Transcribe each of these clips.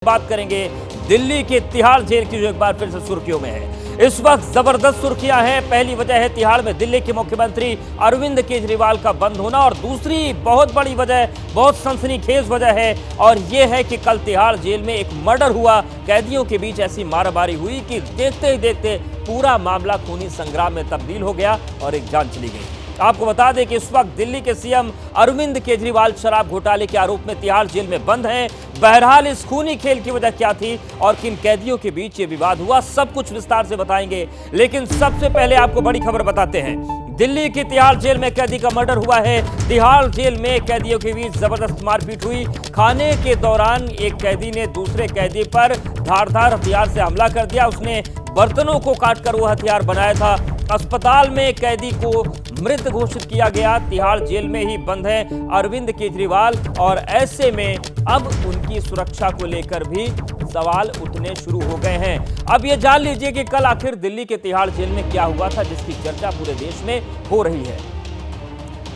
बात करेंगे दिल्ली के तिहाड़ जेल की, जो एक बार फिर से सुर्खियों में है। इस वक्त जबरदस्त सुर्खियां हैं। पहली वजह है तिहाड़ में दिल्ली के मुख्यमंत्री अरविंद केजरीवाल का बंद होना, और दूसरी बहुत बड़ी वजह, बहुत सनसनीखेज वजह है, और यह है कि कल तिहाड़ जेल में एक मर्डर हुआ। कैदियों के बीच ऐसी मारामारी हुई कि देखते ही देखते पूरा मामला खूनी संग्राम में तब्दील हो गया और एक जान चली गई। आपको बता दें कि इस वक्त दिल्ली के सीएम अरविंद केजरीवाल शराब घोटाले के आरोप में तिहाड़ जेल में बंद हैं। बहरहाल इस खूनी खेल की वजह क्या थी और किन कैदियों के बीच ये विवाद हुआ, सब कुछ विस्तार से बताएंगे। लेकिन सबसे पहले आपको बड़ी खबर बताते हैं। दिल्ली की तिहाड़ जेल में कैदी का मर्डर हुआ है। तिहाड़ जेल में कैदियों के बीच जबरदस्त मारपीट हुई। खाने के दौरान एक कैदी ने दूसरे कैदी पर धारदार हथियार से हमला कर दिया। उसने बर्तनों को काटकर वो हथियार बनाया था। अस्पताल में कैदी को मृत घोषित किया गया। तिहाड़ जेल में ही बंद है अरविंद केजरीवाल, और ऐसे में अब उनकी सुरक्षा को लेकर भी सवाल उठने शुरू हो गए हैं। अब ये जान लीजिए कि कल आखिर दिल्ली के तिहाड़ जेल में क्या हुआ था, जिसकी चर्चा पूरे देश में हो रही है।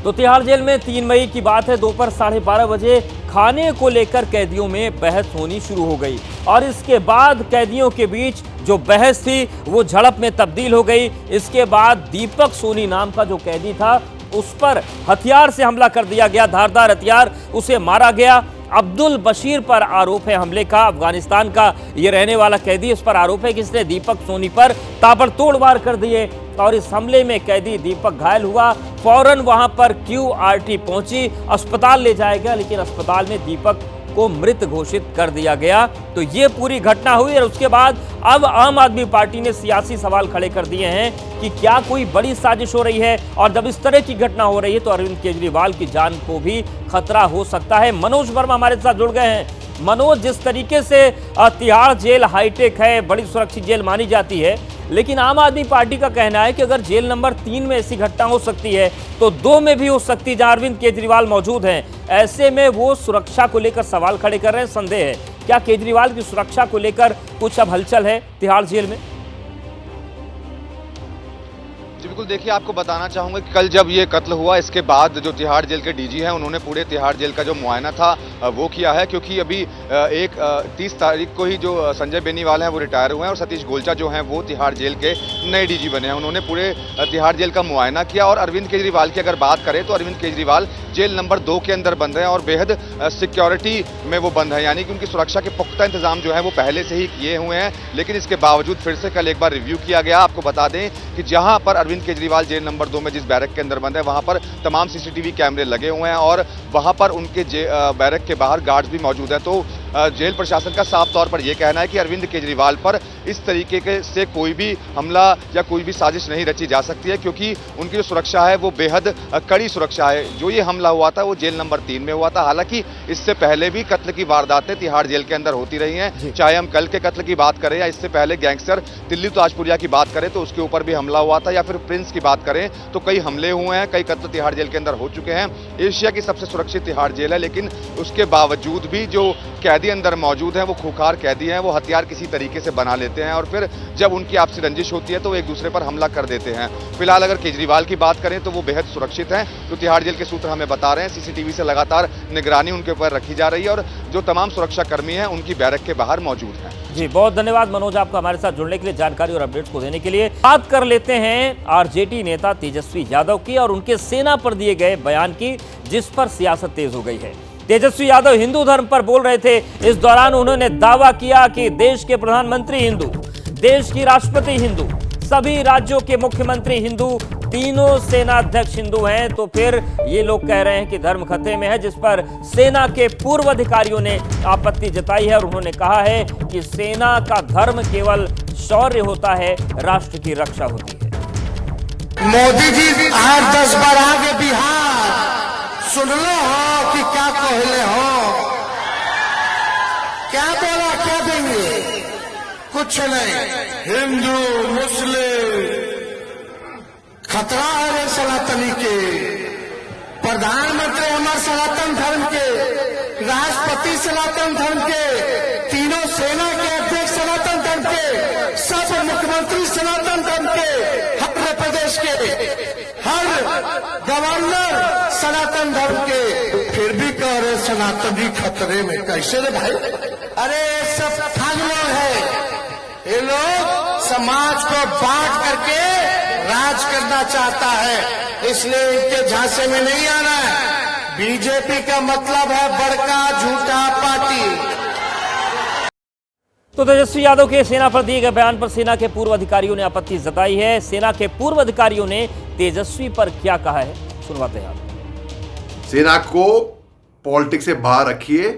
तो तिहाड़ जेल में 3 मई की बात है, दोपहर 12:30 बजे खाने को लेकर कैदियों में बहस होनी शुरू हो गई, और इसके बाद कैदियों के बीच जो बहस थी वो झड़प में तब्दील हो गई। इसके बाद दीपक सोनी नाम का जो कैदी था, उस पर हथियार से हमला कर दिया गया, धारदार हथियार, उसे मारा गया। अब्दुल बशीर पर आरोप है हमले का। अफगानिस्तान का ये रहने वाला कैदी, इस पर आरोप है कि इसने दीपक सोनी पर ताबड़तोड़ वार कर दिए, और इस हमले में कैदी दीपक घायल हुआ। फौरन वहां पर QRT पहुंची, अस्पताल ले जाया गया, लेकिन अस्पताल में दीपक को मृत घोषित कर दिया गया। तो ये पूरी घटना हुई, और उसके बाद अब आम आदमी पार्टी ने सियासी सवाल खड़े कर दिए हैं कि क्या कोई बड़ी साजिश हो रही है, और जब इस तरह की घटना हो रही है तो अरविंद केजरीवाल की जान को भी खतरा हो सकता है। मनोज वर्मा हमारे साथ जुड़ गए हैं। मनोज, जिस तरीके से तिहाड़ जेल हाईटेक है, बड़ी सुरक्षित जेल मानी जाती है, लेकिन आम आदमी पार्टी का कहना है कि अगर जेल नंबर 3 में ऐसी घटना हो सकती है तो 2 में भी हो सकती है, जहां अरविंद केजरीवाल मौजूद हैं। ऐसे में वो सुरक्षा को लेकर सवाल खड़े कर रहे हैं। संदेह है क्या केजरीवाल की सुरक्षा को लेकर कुछ अब हलचल है तिहाड़ जेल में? जी बिल्कुल, देखिए आपको बताना चाहूँगा कि कल जब ये कत्ल हुआ, इसके बाद जो तिहाड़ जेल के DG हैं, उन्होंने पूरे तिहाड़ जेल का जो मुआयना था वो किया है, क्योंकि अभी 30 तारीख को ही जो संजय बेनीवाल हैं वो रिटायर हुए हैं, और सतीश गोलचा जो हैं वो तिहाड़ जेल के नए DG बने हैं। उन्होंने पूरे तिहाड़ जेल का मुआयना किया। और अरविंद केजरीवाल की अगर बात करें तो अरविंद केजरीवाल जेल नंबर 2 के अंदर बंद हैं, और बेहद सिक्योरिटी में वो बंद है, यानी कि उनकी सुरक्षा के पुख्ता इंतजाम जो है वो पहले से ही किए हुए हैं। लेकिन इसके बावजूद फिर से कल एक बार रिव्यू किया गया। आपको बता दें कि जहां पर अरविंद केजरीवाल जेल नंबर 2 में जिस बैरक के अंदर बंद है, वहां पर तमाम CCTV कैमरे लगे हुए हैं, और वहां पर उनके बैरक के बाहर गार्ड्स भी मौजूद हैं। तो जेल प्रशासन का साफ तौर पर यह कहना है कि अरविंद केजरीवाल पर इस तरीके से कोई भी हमला या कोई भी साजिश नहीं रची जा सकती है, क्योंकि उनकी जो सुरक्षा है वो बेहद कड़ी सुरक्षा है। जो ये हमला हुआ था वो जेल नंबर 3 में हुआ था। हालांकि इससे पहले भी कत्ल की वारदातें तिहाड़ जेल के अंदर होती रही हैं, चाहे हम कल के कत्ल की बात करें या इससे पहले गैंगस्टर दिल्ली ताजपुरिया की बात करें तो उसके ऊपर भी हमला हुआ था, या फिर प्रिंस की बात करें तो कई हमले हुए हैं, कई कत्ल तिहाड़ जेल के अंदर हो चुके हैं। एशिया की सबसे सुरक्षित तिहाड़ जेल है, लेकिन उसके बावजूद भी जो कैदी अंदर मौजूद हैं वो खूंखार कैदी हैं। वो हथियार किसी तरीके से बना लेते हैं, और फिर जब उनकी आपसी रंजिश होती है तो वो एक दूसरे पर हमला कर देते हैं। फिलहाल अगर केजरीवाल की बात करें तो वो बेहद सुरक्षित हैं। तो तिहाड़ जेल के सूत्र हमें बता रहे हैं CCTV से लगातार निगरानी उनके ऊपर रखी जा रही है, और जो तमाम सुरक्षा कर्मी हैं उनकी बैरक के बाहर मौजूद हैं। जी बहुत धन्यवाद मनोज, आपका हमारे साथ जुड़ने के लिए, जानकारी और अपडेट्स को देने के लिए। बात कर लेते हैं RJD नेता तेजस्वी यादव की और उनके सेना पर दिए गए बयान की, जिस पर सियासत तेज हो गई है। तेजस्वी यादव हिंदू धर्म पर बोल रहे थे। इस दौरान उन्होंने दावा किया कि देश के प्रधानमंत्री हिंदू, देश की राष्ट्रपति हिंदू, सभी राज्यों के मुख्यमंत्री हिंदू, तीनों सेना अध्यक्ष हिंदू हैं। तो फिर ये लोग कह रहे हैं कि धर्म खतरे में है, जिस पर सेना के पूर्व अधिकारियों ने आपत्ति जताई है, और उन्होंने कहा है कि सेना का धर्म केवल शौर्य होता है, राष्ट्र की रक्षा होती है। मोदी जी 8-10 बार आगे बिहार सुन लो हो कि क्या कहले हो, क्या बोला, क्या देंगे, कुछ नहीं। हिंदू मुस्लिम खतरा है रे सनातनी के, प्रधानमंत्री हमारे सनातन धर्म के, राष्ट्रपति सनातन धर्म के, तीनों सेना के अध्यक्ष सनातन धर्म के, सब मुख्यमंत्री सनातन धर्म के, हर प्रदेश के हर गवर्नर सनातन धर्म के, फिर भी कह रहे सनातन सनातनी खतरे में। कैसे रे भाई? अरे सब ठग लोग है, ये लोग समाज को बांट करके राज करना चाहता है, इसलिए इनके झांसे में नहीं आना है। बीजेपी का मतलब है बड़का झूठा पार्टी। तो तेजस्वी यादव के सेना पर दिए गए बयान पर सेना के पूर्व अधिकारियों ने आपत्ति जताई है। सेना के पूर्व अधिकारियों ने तेजस्वी पर क्या कहा है, सुनवाते हैं आप। सेना को पॉलिटिक्स से बाहर रखिए,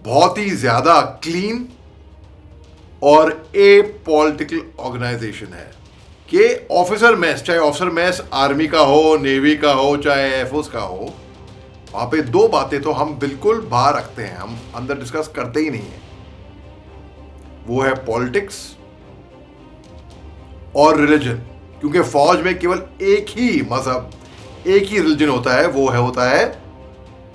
बहुत ही ज्यादा क्लीन और ए पॉलिटिकल ऑर्गेनाइजेशन है कि ऑफिसर मैस, चाहे ऑफिसर मैस आर्मी का हो, नेवी का हो, चाहे एयरफोर्स का हो, वहां पे दो बातें तो हम बिल्कुल बाहर रखते हैं, हम अंदर डिस्कस करते ही नहीं है। वो है पॉलिटिक्स और रिलीजन, क्योंकि फौज में केवल एक ही मजहब, एक ही रिलीजन होता है, वो होता है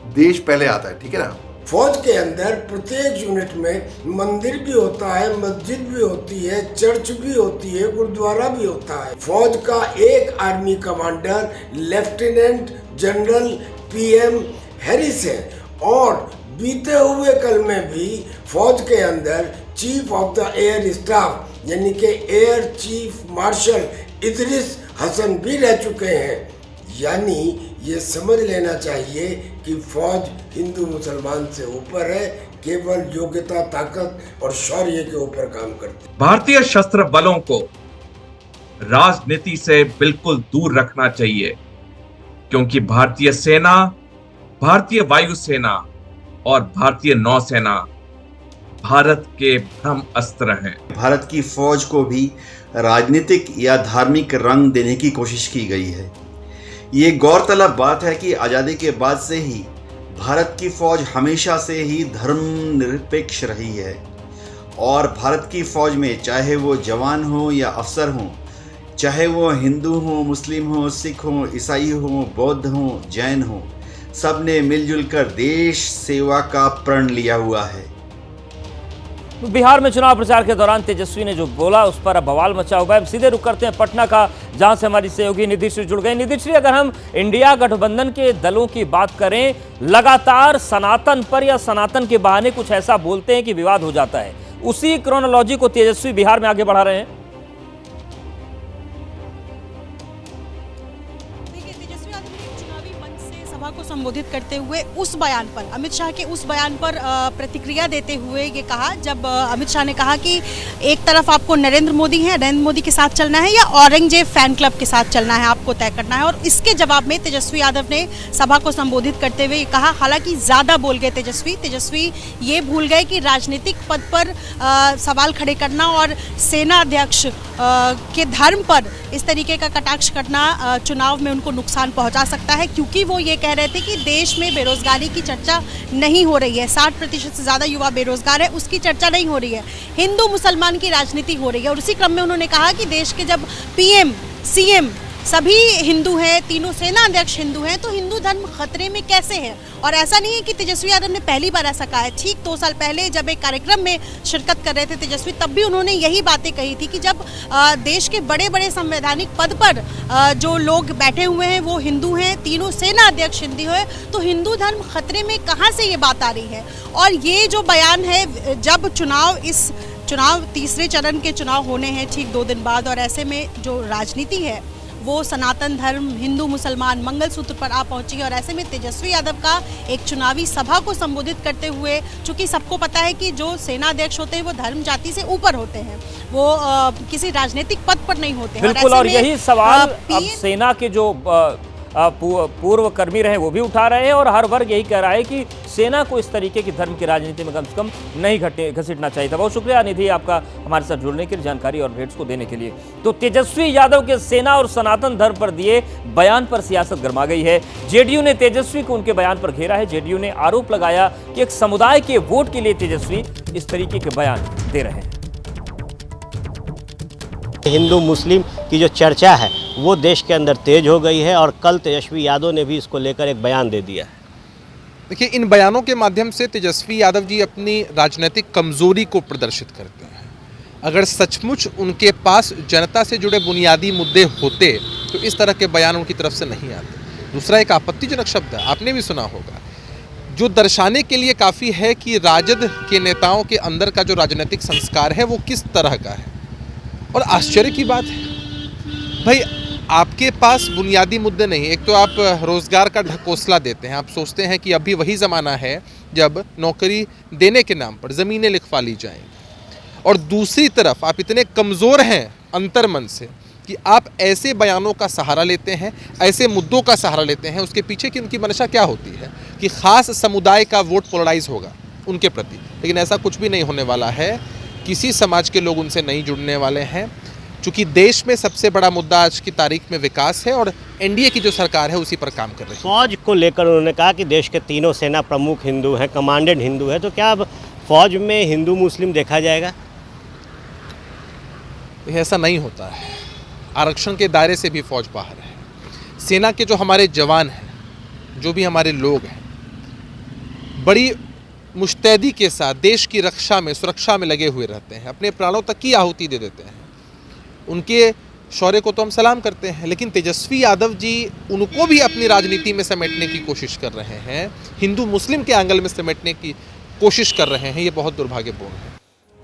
देश पहले आता है, ठीक है ना। फौज के अंदर प्रत्येक यूनिट में मंदिर भी होता है, मस्जिद भी होती है, चर्च भी होती है, गुरुद्वारा भी होता है। फौज का एक army commander lieutenant general PM Harris है और बीते हुए कल में भी फौज के अंदर chief of the air staff यानी कि air chief marshal Idris Hasan भी रह चुके हैं। यानी ये समझ लेना चाहिए कि फौज हिंदू मुसलमान से ऊपर है, केवल योग्यता, ताकत और शौर्य के ऊपर काम करती है। भारतीय सशस्त्र बलों को राजनीति से बिल्कुल दूर रखना चाहिए, क्योंकि भारतीय सेना, भारतीय वायुसेना और भारतीय नौसेना भारत के ब्रह्म अस्त्र हैं। भारत की फौज को भी राजनीतिक या धार्मिक रंग देने की कोशिश की गई है। ये गौरतलब बात है कि आज़ादी के बाद से ही भारत की फौज हमेशा से ही धर्मनिरपेक्ष रही है और भारत की फौज में चाहे वो जवान हो या अफसर हो, चाहे वो हिंदू हो, मुस्लिम हो, सिख हो, ईसाई हो, बौद्ध हो, जैन हो, सब ने मिलजुल कर देश सेवा का प्रण लिया हुआ है। बिहार में चुनाव प्रचार के दौरान तेजस्वी ने जो बोला उस पर अब बवाल मचा हुआ है। सीधे रुक करते हैं पटना का, जहां से हमारी सहयोगी निधि श्री जुड़ गए। निधि श्री, अगर हम इंडिया गठबंधन के दलों की बात करें, लगातार सनातन पर या सनातन के बहाने कुछ ऐसा बोलते हैं कि विवाद हो जाता है, उसी क्रोनोलॉजी को तेजस्वी बिहार में आगे बढ़ा रहे हैं। सभा को संबोधित करते हुए उस बयान पर, अमित शाह के उस बयान पर प्रतिक्रिया देते हुए ये कहा, जब अमित शाह ने कहा कि एक तरफ आपको नरेंद्र मोदी के साथ चलना है या औरंगजेब फैन क्लब के साथ चलना है, आपको तय करना है। और इसके जवाब में तेजस्वी यादव ने सभा को संबोधित करते हुए कहा, हालांकि ज़्यादा बोल गए तेजस्वी ये भूल गए कि राजनीतिक पद पर सवाल खड़े करना और सेना अध्यक्ष के धर्म पर इस तरीके का कटाक्ष करना चुनाव में उनको नुकसान पहुंचा सकता है, क्योंकि वो ये कह रहे थे कि देश में बेरोजगारी की चर्चा नहीं हो रही है। 60% से ज़्यादा युवा बेरोजगार है, उसकी चर्चा नहीं हो रही है। हिंदू मुसलमान की राजनीति हो रही है। और उसी क्रम में उन्होंने कहा कि देश के जब PM, CM सभी हिंदू हैं, तीनों सेना अध्यक्ष हिंदू हैं, तो हिंदू धर्म खतरे में कैसे है। और ऐसा नहीं है कि तेजस्वी यादव ने पहली बार ऐसा कहा है। ठीक 2 साल पहले जब एक कार्यक्रम में शिरकत कर रहे थे तेजस्वी, तब भी उन्होंने यही बातें कही थी कि जब देश के बड़े बड़े संवैधानिक पद पर जो लोग बैठे हुए हैं वो हिंदू हैं, तीनों सेना अध्यक्ष हिंदू है, तो हिंदू धर्म खतरे में कहाँ से ये बात आ रही है। और ये जो बयान है, जब चुनाव तीसरे चरण के चुनाव होने हैं ठीक 2 दिन बाद, और ऐसे में जो राजनीति है वो सनातन धर्म, हिंदू मुसलमान मंगलसूत्र पर आ पहुंची। और ऐसे में तेजस्वी यादव का एक चुनावी सभा को संबोधित करते हुए, चूंकि सबको पता है कि जो सेना अध्यक्ष होते हैं वो धर्म जाति से ऊपर होते हैं, वो किसी राजनीतिक पद पर नहीं होते। बिल्कुल, और यही सवाल अब सेना के जो पूर्व कर्मी रहे वो भी उठा रहे हैं और हर वर्ग यही कह रहा है कि सेना को इस तरीके की धर्म की राजनीति में कम से कम नहीं घसीटना चाहिए था। बहुत शुक्रिया निधि आपका हमारे साथ जुड़ने के लिए, जानकारी और अपडेट्स को देने के लिए। तो तेजस्वी यादव के सेना और सनातन धर्म पर दिए बयान पर सियासत गर्मा गई है। जेडीयू ने तेजस्वी को उनके बयान पर घेरा है। जेडीयू ने आरोप लगाया कि एक समुदाय के वोट के लिए तेजस्वी इस तरीके के बयान दे रहे हैं। हिंदू मुस्लिम की जो चर्चा है वो देश के अंदर तेज हो गई है और कल तेजस्वी यादव ने भी इसको लेकर एक बयान दे दिया है। देखिए, इन बयानों के माध्यम से तेजस्वी यादव जी अपनी राजनीतिक कमजोरी को प्रदर्शित करते हैं। अगर सचमुच उनके पास जनता से जुड़े बुनियादी मुद्दे होते तो इस तरह के बयान उनकी तरफ से नहीं आते। दूसरा एक आपत्तिजनक शब्द है, आपने भी सुना होगा, जो दर्शाने के लिए काफ़ी है कि राजद के नेताओं के अंदर का जो राजनीतिक संस्कार है वो किस तरह का है। और आश्चर्य की बात है भाई, आपके पास बुनियादी मुद्दे नहीं। एक तो आप रोज़गार का ढकोसला देते हैं, आप सोचते हैं कि अभी वही ज़माना है जब नौकरी देने के नाम पर ज़मीनें लिखवा ली जाएं, और दूसरी तरफ आप इतने कमज़ोर हैं अंतर्मन से कि आप ऐसे बयानों का सहारा लेते हैं, ऐसे मुद्दों का सहारा लेते हैं। उसके पीछे की उनकी मंशा क्या होती है कि ख़ास समुदाय का वोट पोलराइज होगा उनके प्रति, लेकिन ऐसा कुछ भी नहीं होने वाला है। किसी समाज के लोग उनसे नहीं जुड़ने वाले हैं, चूँकि देश में सबसे बड़ा मुद्दा आज की तारीख में विकास है और एनडीए की जो सरकार है उसी पर काम कर रही है। फौज को लेकर उन्होंने कहा कि देश के तीनों सेना प्रमुख हिंदू हैं, कमांडेंट हिंदू है, तो क्या अब फौज में हिंदू मुस्लिम देखा जाएगा? ऐसा नहीं होता है। आरक्षण के दायरे से भी फौज बाहर है। सेना के जो हमारे जवान हैं, जो भी हमारे लोग हैं, बड़ी मुस्तैदी के साथ देश की रक्षा में, सुरक्षा में लगे हुए रहते हैं, अपने प्राणों तक की आहुति दे देते हैं। उनके शौर्य को तो हम सलाम करते हैं, लेकिन तेजस्वी यादव जी उनको भी अपनी राजनीति में समेटने की कोशिश कर रहे हैं, हिंदू मुस्लिम के एंगल में समेटने की कोशिश कर रहे हैं। ये बहुत दुर्भाग्यपूर्ण है।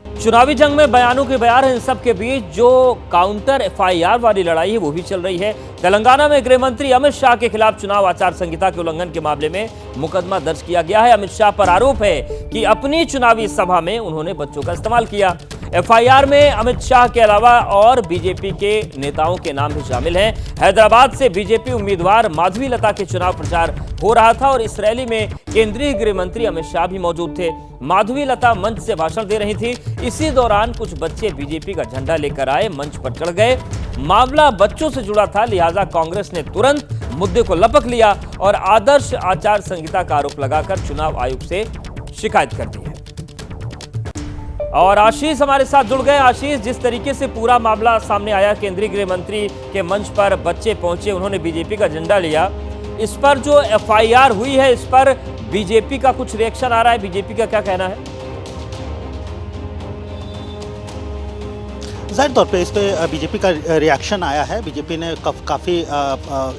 चुनावी जंग में बयानों के बयार हैं। इन सब के बीच जो काउंटर एफआईआर वाली लड़ाई है वो भी चल रही है। तेलंगाना में गृह मंत्री अमित शाह के खिलाफ चुनाव आचार संहिता के उल्लंघन के मामले में मुकदमा दर्ज किया गया है। अमित शाह पर आरोप है कि अपनी चुनावी सभा में उन्होंने बच्चों का इस्तेमाल किया। एफआईआर में अमित शाह के अलावा और बीजेपी के नेताओं के नाम भी शामिल हैं। हैदराबाद से बीजेपी उम्मीदवार माधवी लता के चुनाव प्रचार हो रहा था और इस रैली में केंद्रीय गृह मंत्री अमित शाह भी मौजूद थे। माधवी लता मंच से भाषण दे रही थी। इसी दौरान कुछ बच्चे बीजेपी का झंडा लेकर आए, मंच पर चढ़ गए। मामला बच्चों से जुड़ा था, लिहाजा कांग्रेस ने तुरंत मुद्दे को लपक लिया और आदर्श आचार संहिता का आरोप लगाकर चुनाव आयोग से शिकायत कर दी है। और आशीष हमारे साथ जुड़ गए। आशीष, जिस तरीके से पूरा मामला सामने आया, केंद्रीय गृह मंत्री के मंच पर बच्चे पहुंचे, उन्होंने बीजेपी का झंडा लिया, इस पर जो एफआईआर हुई है इस पर बीजेपी का कुछ रिएक्शन आ रहा है, बीजेपी का क्या कहना है? ज़ाहिर तौर पे इस पर बीजेपी का रिएक्शन आया है। बीजेपी ने काफ़ी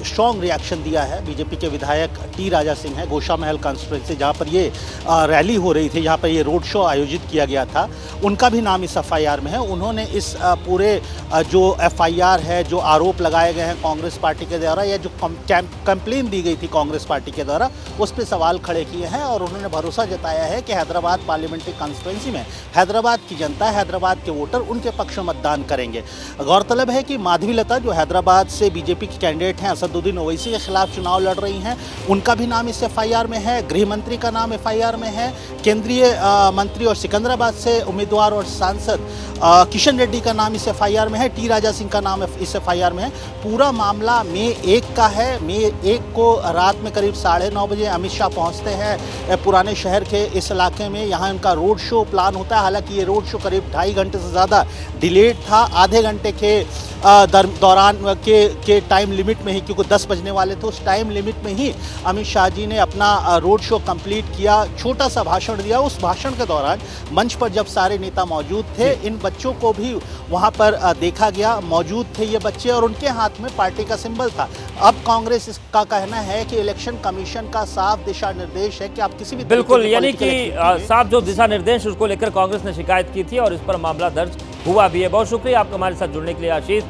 स्ट्रॉन्ग रिएक्शन दिया है। बीजेपी के विधायक टी राजा सिंह हैं, गोशा महल कॉन्स्टिट्यूंसी जहाँ पर ये रैली हो रही थी, जहाँ पर ये रोड शो आयोजित किया गया था, उनका भी नाम इस एफआईआर में है। उन्होंने इस पूरे जो एफआईआर है, जो आरोप लगाए गए हैं कांग्रेस पार्टी के द्वारा या जो कंप्लेन दी गई थी कांग्रेस पार्टी के द्वारा, उस पर सवाल खड़े किए हैं और उन्होंने भरोसा जताया है कि हैदराबाद पार्लियामेंट्री कॉन्स्टिट्यूंसी में हैदराबाद की जनता, हैदराबाद के वोटर उनके पक्ष में मतदान करेंगे। गौरतलब है कि माधवी लता जो हैदराबाद से बीजेपी की कैंडिडेट हैं, असदुद्दीन ओवैसी के खिलाफ चुनाव लड़ रही हैं, उनका भी नाम इस एफआईआर में है। गृह मंत्री का नाम एफआईआर में है। केंद्रीय मंत्री और सिकंदराबाद से उम्मीदवार और सांसद किशन रेड्डी का नाम इस एफआईआर में है। टी राजा सिंह का नाम इस एफआईआर में है। पूरा मामला मई 1 का है। मई 1 को रात में करीब 9:30 बजे अमित शाह पहुंचते हैं पुराने शहर के इस इलाके में। यहाँ उनका रोड शो प्लान होता है। हालांकि ये रोड शो करीब 2.5 घंटे से ज़्यादा डिलेड था। आधे घंटे के दौरान के टाइम लिमिट में ही, क्योंकि 10 बजने वाले थे, उस टाइम लिमिट में ही अमित शाह जी ने अपना रोड शो कंप्लीट किया, छोटा सा भाषण दिया। उस भाषण के दौरान मंच पर जब सारे नेता मौजूद थे, इन बच्चों को भी वहां पर देखा गया। मौजूद थे ये बच्चे और उनके हाथ में पार्टी का सिंबल था। अब कांग्रेस इसका कहना है कि इलेक्शन कमीशन का साफ दिशा निर्देश है कि आप किसी भी बिल्कुल, यानी कि साफ जो दिशा निर्देश उसको लेकर कांग्रेस ने शिकायत की थी और इस पर मामला दर्ज हुआ भी है। बहुत शुक्रिया आपका हमारे साथ जुड़ने के लिए आशीष।